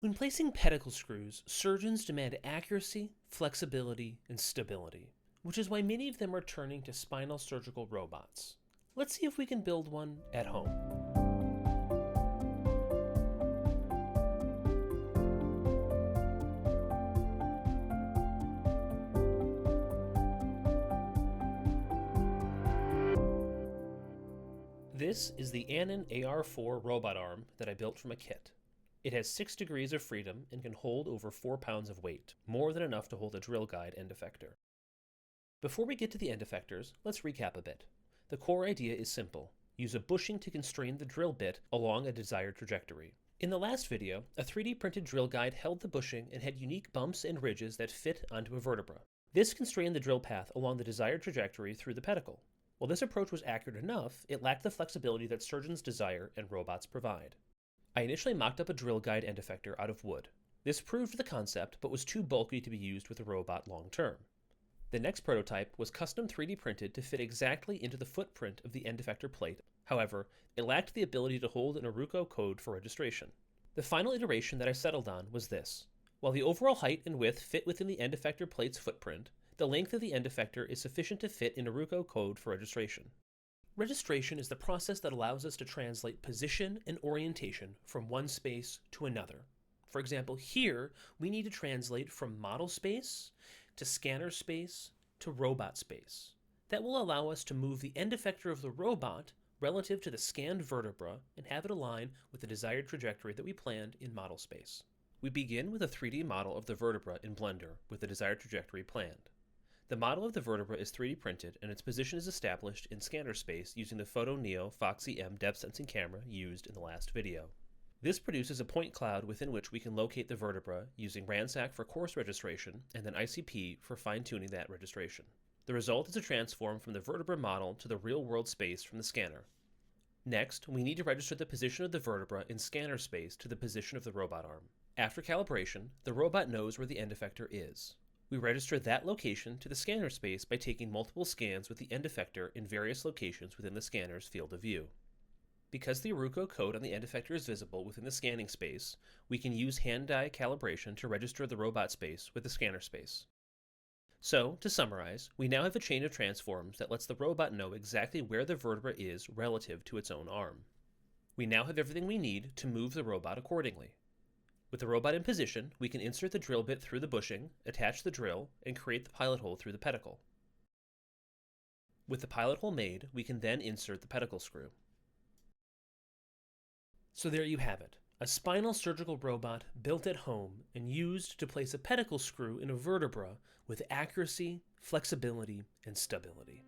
When placing pedicle screws, surgeons demand accuracy, flexibility, and stability, which is why many of them are turning to spinal surgical robots. Let's see if we can build one at home. This is the Anon AR4 robot arm that I built from a kit. It has 6 degrees of freedom and can hold over 4 pounds of weight, more than enough to hold a drill guide end effector. Before we get to the end effectors, let's recap a bit. The core idea is simple. Use a bushing to constrain the drill bit along a desired trajectory. In the last video, a 3D printed drill guide held the bushing and had unique bumps and ridges that fit onto a vertebra. This constrained the drill path along the desired trajectory through the pedicle. While this approach was accurate enough, it lacked the flexibility that surgeons desire and robots provide. I initially mocked up a drill guide end effector out of wood. This proved the concept, but was too bulky to be used with a robot long term. The next prototype was custom 3D printed to fit exactly into the footprint of the end effector plate. However, it lacked the ability to hold an Aruco code for registration. The final iteration that I settled on was this. While the overall height and width fit within the end effector plate's footprint, the length of the end effector is sufficient to fit in Aruco code for registration. Registration is the process that allows us to translate position and orientation from one space to another. For example, here we need to translate from model space to scanner space to robot space. That will allow us to move the end effector of the robot relative to the scanned vertebra and have it align with the desired trajectory that we planned in model space. We begin with a 3D model of the vertebra in Blender with the desired trajectory planned. The model of the vertebra is 3D printed and its position is established in scanner space using the PhotoNeo Foxy M depth sensing camera used in the last video. This produces a point cloud within which we can locate the vertebra using Ransack for coarse registration and then ICP for fine-tuning that registration. The result is a transform from the vertebra model to the real-world space from the scanner. Next, we need to register the position of the vertebra in scanner space to the position of the robot arm. After calibration, the robot knows where the end effector is. We register that location to the scanner space by taking multiple scans with the end effector in various locations within the scanner's field of view. Because the Aruco code on the end effector is visible within the scanning space, we can use hand-die calibration to register the robot space with the scanner space. So, to summarize, we now have a chain of transforms that lets the robot know exactly where the vertebra is relative to its own arm. We now have everything we need to move the robot accordingly. With the robot in position, we can insert the drill bit through the bushing, attach the drill, and create the pilot hole through the pedicle. With the pilot hole made, we can then insert the pedicle screw. So there you have it, a spinal surgical robot built at home and used to place a pedicle screw in a vertebra with accuracy, flexibility, and stability.